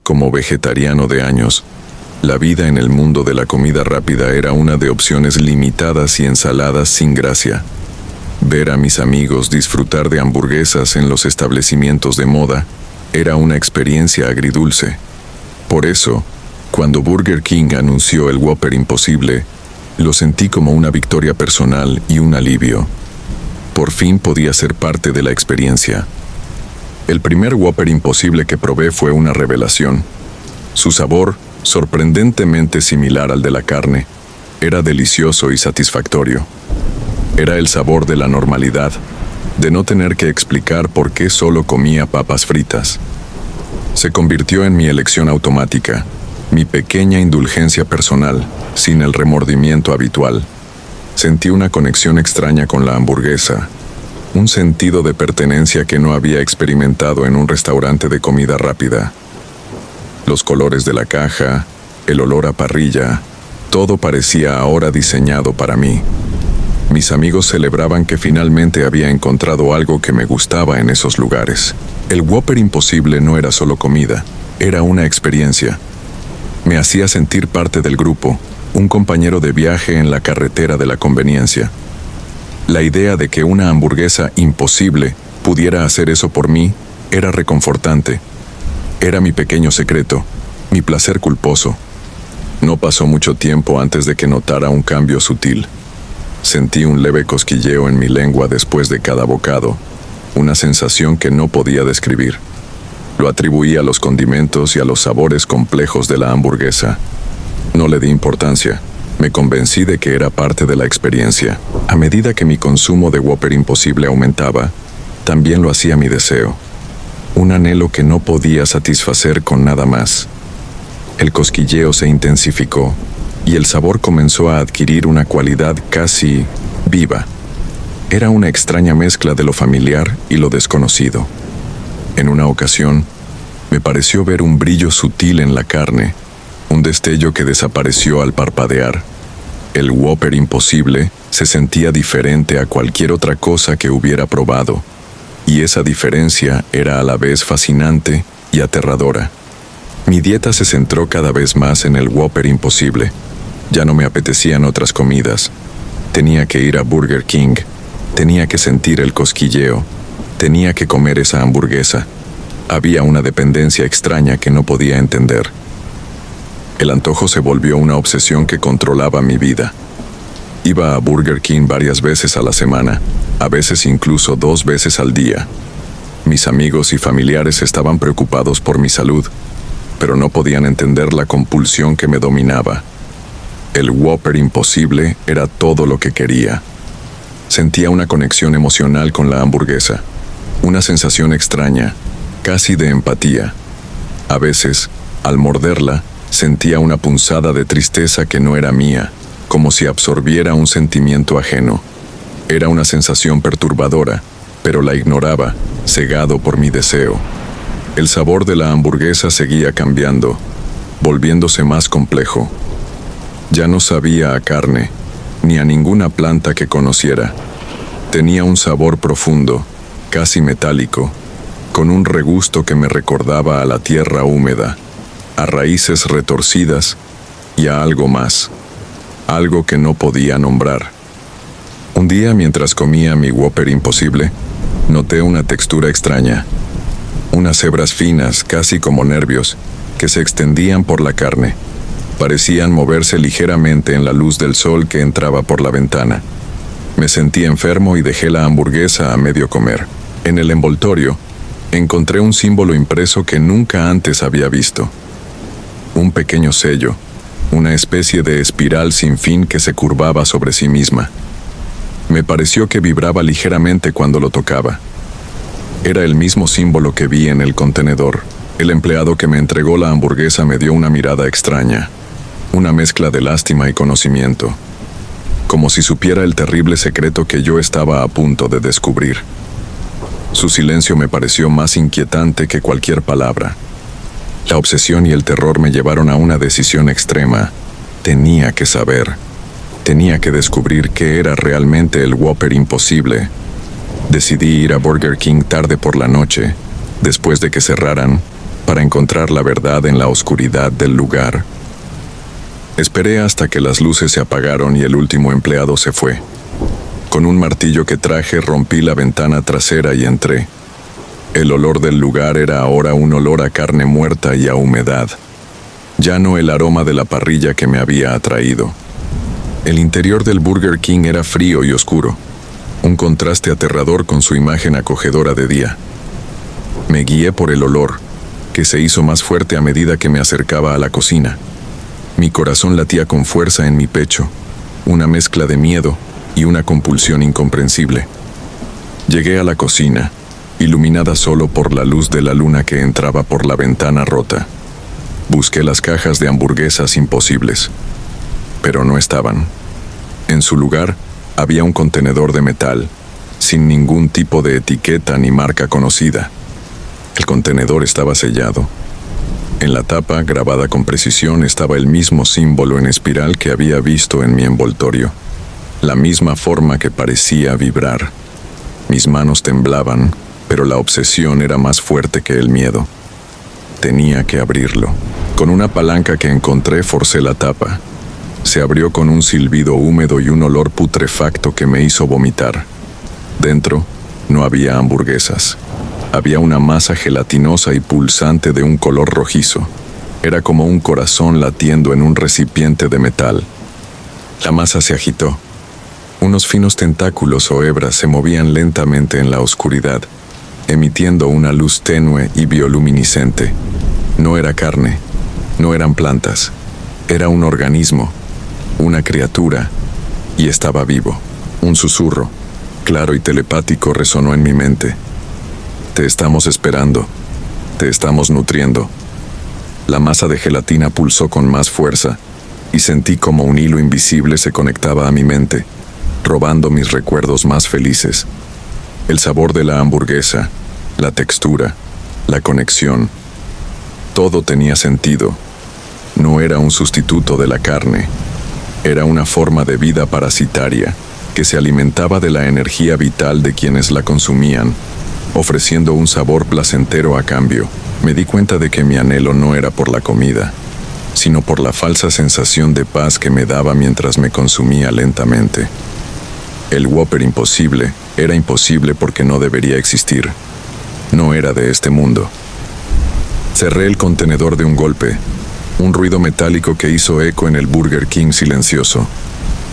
Como vegetariano de años, la vida en el mundo de la comida rápida era una de opciones limitadas y ensaladas sin gracia. Ver a mis amigos disfrutar de hamburguesas en los establecimientos de moda era una experiencia agridulce. Por eso, cuando Burger King anunció el Whopper Imposible, lo sentí como una victoria personal y un alivio. Por fin podía ser parte de la experiencia. El primer Whopper Imposible que probé fue una revelación. Su sabor, sorprendentemente similar al de la carne, era delicioso y satisfactorio. Era el sabor de la normalidad, de no tener que explicar por qué solo comía papas fritas. Se convirtió en mi elección automática, mi pequeña indulgencia personal, sin el remordimiento habitual. Sentí una conexión extraña con la hamburguesa, un sentido de pertenencia que no había experimentado en un restaurante de comida rápida. Los colores de la caja, el olor a parrilla, todo parecía ahora diseñado para mí. Mis amigos celebraban que finalmente había encontrado algo que me gustaba en esos lugares. El Whopper Imposible no era solo comida, era una experiencia. Me hacía sentir parte del grupo, un compañero de viaje en la carretera de la conveniencia. La idea de que una hamburguesa imposible pudiera hacer eso por mí era reconfortante. Era mi pequeño secreto, mi placer culposo. No pasó mucho tiempo antes de que notara un cambio sutil. Sentí un leve cosquilleo en mi lengua después de cada bocado, una sensación que no podía describir. Lo atribuí a los condimentos y a los sabores complejos de la hamburguesa. No le di importancia. Me convencí de que era parte de la experiencia. A medida que mi consumo de Whopper Imposible aumentaba, también lo hacía mi deseo. Un anhelo que no podía satisfacer con nada más. El cosquilleo se intensificó y el sabor comenzó a adquirir una cualidad casi viva. Era una extraña mezcla de lo familiar y lo desconocido. En una ocasión, me pareció ver un brillo sutil en la carne, un destello que desapareció al parpadear. El Whopper Imposible se sentía diferente a cualquier otra cosa que hubiera probado, y esa diferencia era a la vez fascinante y aterradora. Mi dieta se centró cada vez más en el Whopper Imposible. Ya no me apetecían otras comidas. Tenía que ir a Burger King, tenía que sentir el cosquilleo, tenía que comer esa hamburguesa. Había una dependencia extraña que no podía entender. El antojo se volvió una obsesión que controlaba mi vida. Iba a Burger King varias veces a la semana, a veces incluso 2 veces al día. Mis amigos y familiares estaban preocupados por mi salud, pero no podían entender la compulsión que me dominaba. El Whopper Imposible era todo lo que quería. Sentía una conexión emocional con la hamburguesa, una sensación extraña, casi de empatía. A veces, al morderla, sentía una punzada de tristeza que no era mía, como si absorbiera un sentimiento ajeno. Era una sensación perturbadora, pero la ignoraba, cegado por mi deseo. El sabor de la hamburguesa seguía cambiando, volviéndose más complejo. Ya no sabía a carne, ni a ninguna planta que conociera. Tenía un sabor profundo, casi metálico, con un regusto que me recordaba a la tierra húmeda, a raíces retorcidas y a algo más, algo que no podía nombrar. Un día, mientras comía mi Whopper Imposible, noté una textura extraña, unas hebras finas, casi como nervios, que se extendían por la carne. Parecían moverse ligeramente en la luz del sol que entraba por la ventana. Me sentí enfermo y dejé la hamburguesa a medio comer. En el envoltorio, encontré un símbolo impreso que nunca antes había visto. Un pequeño sello, una especie de espiral sin fin que se curvaba sobre sí misma. Me pareció que vibraba ligeramente cuando lo tocaba. Era el mismo símbolo que vi en el contenedor. El empleado que me entregó la hamburguesa me dio una mirada extraña, una mezcla de lástima y conocimiento, como si supiera el terrible secreto que yo estaba a punto de descubrir. Su silencio me pareció más inquietante que cualquier palabra. La obsesión y el terror me llevaron a una decisión extrema. Tenía que saber. Tenía que descubrir qué era realmente el Whopper Imposible. Decidí ir a Burger King tarde por la noche, después de que cerraran, para encontrar la verdad en la oscuridad del lugar. Esperé hasta que las luces se apagaron y el último empleado se fue. Con un martillo que traje rompí la ventana trasera y entré. El olor del lugar era ahora un olor a carne muerta y a humedad. Ya no el aroma de la parrilla que me había atraído. El interior del Burger King era frío y oscuro, un contraste aterrador con su imagen acogedora de día. Me guié por el olor, que se hizo más fuerte a medida que me acercaba a la cocina. Mi corazón latía con fuerza en mi pecho, una mezcla de miedo y una compulsión incomprensible. Llegué a la cocina, iluminada solo por la luz de la luna que entraba por la ventana rota. Busqué las cajas de hamburguesas imposibles, pero no estaban. En su lugar, había un contenedor de metal, sin ningún tipo de etiqueta ni marca conocida. El contenedor estaba sellado. En la tapa, grabada con precisión, estaba el mismo símbolo en espiral que había visto en mi envoltorio, la misma forma que parecía vibrar. Mis manos temblaban, pero la obsesión era más fuerte que el miedo. Tenía que abrirlo. Con una palanca que encontré, forcé la tapa. Se abrió con un silbido húmedo y un olor putrefacto que me hizo vomitar. Dentro, no había hamburguesas. Había una masa gelatinosa y pulsante de un color rojizo. Era como un corazón latiendo en un recipiente de metal. La masa se agitó. Unos finos tentáculos o hebras se movían lentamente en la oscuridad, emitiendo una luz tenue y bioluminiscente. No era carne, no eran plantas. Era un organismo, una criatura, y estaba vivo. Un susurro, claro y telepático, resonó en mi mente. Te estamos esperando, te estamos nutriendo. La masa de gelatina pulsó con más fuerza, y sentí como un hilo invisible se conectaba a mi mente, robando mis recuerdos más felices. El sabor de la hamburguesa, la textura, la conexión, todo tenía sentido. No era un sustituto de la carne, era una forma de vida parasitaria que se alimentaba de la energía vital de quienes la consumían, ofreciendo un sabor placentero a cambio. Me di cuenta de que mi anhelo no era por la comida, sino por la falsa sensación de paz que me daba mientras me consumía lentamente. El Whopper imposible era imposible porque no debería existir. No era de este mundo. Cerré el contenedor de un golpe, un ruido metálico que hizo eco en el Burger King silencioso.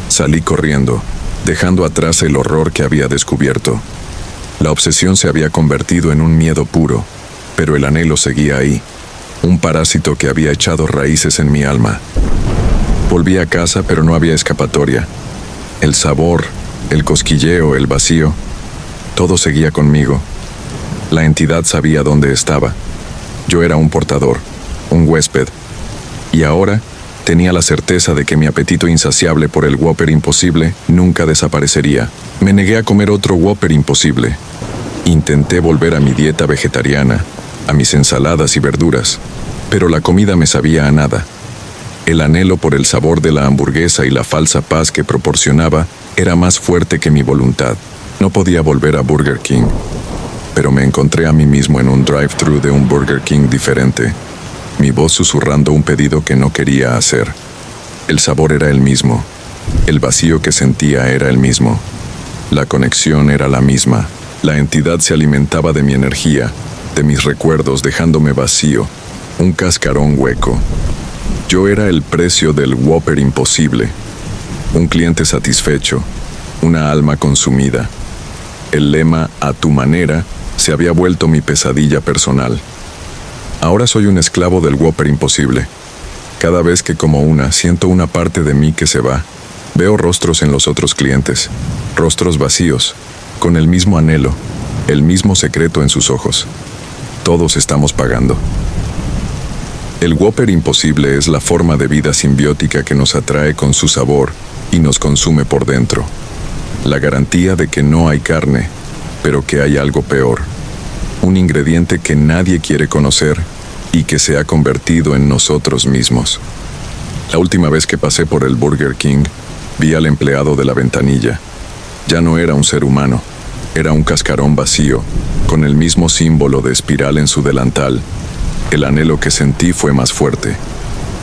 Salí corriendo, dejando atrás el horror que había descubierto. La obsesión se había convertido en un miedo puro, pero el anhelo seguía ahí, un parásito que había echado raíces en mi alma. Volví a casa, pero no había escapatoria. El sabor, el cosquilleo, el vacío, todo seguía conmigo. La entidad sabía dónde estaba. Yo era un portador, un huésped, y ahora tenía la certeza de que mi apetito insaciable por el Whopper imposible nunca desaparecería. Me negué a comer otro Whopper imposible. Intenté volver a mi dieta vegetariana, a mis ensaladas y verduras, pero la comida me sabía a nada. El anhelo por el sabor de la hamburguesa y la falsa paz que proporcionaba era más fuerte que mi voluntad. No podía volver a Burger King, pero me encontré a mí mismo en un drive-thru de un Burger King diferente, mi voz susurrando un pedido que no quería hacer. El sabor era el mismo, el vacío que sentía era el mismo, la conexión era la misma, la entidad se alimentaba de mi energía, de mis recuerdos, dejándome vacío, un cascarón hueco. Yo era el precio del Whopper imposible, un cliente satisfecho, una alma consumida. El lema "a tu manera" se había vuelto mi pesadilla personal. Ahora soy un esclavo del Whopper imposible. Cada vez que como una, siento una parte de mí que se va. Veo rostros en los otros clientes, rostros vacíos, con el mismo anhelo, el mismo secreto en sus ojos. Todos estamos pagando. El Whopper imposible es la forma de vida simbiótica que nos atrae con su sabor y nos consume por dentro. La garantía de que no hay carne, pero que hay algo peor. Un ingrediente que nadie quiere conocer y que se ha convertido en nosotros mismos. La última vez que pasé por el Burger King, vi al empleado de la ventanilla. Ya no era un ser humano, era un cascarón vacío, con el mismo símbolo de espiral en su delantal. El anhelo que sentí fue más fuerte.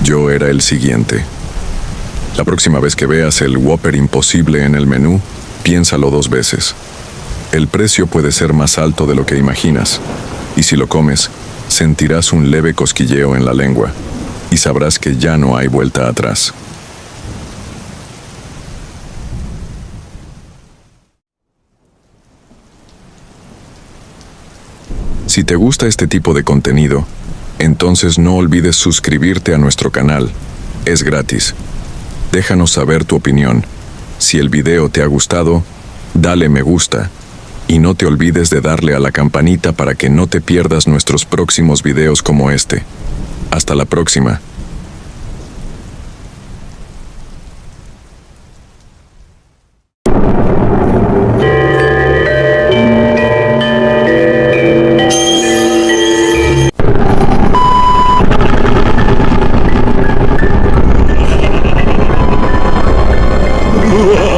Yo era el siguiente. La próxima vez que veas el Whopper imposible en el menú, piénsalo 2 veces. El precio puede ser más alto de lo que imaginas, y si lo comes, sentirás un leve cosquilleo en la lengua, y sabrás que ya no hay vuelta atrás. Si te gusta este tipo de contenido, entonces no olvides suscribirte a nuestro canal. Es gratis. Déjanos saber tu opinión. Si el video te ha gustado, dale me gusta. Y no te olvides de darle a la campanita para que no te pierdas nuestros próximos videos como este. Hasta la próxima. Uah!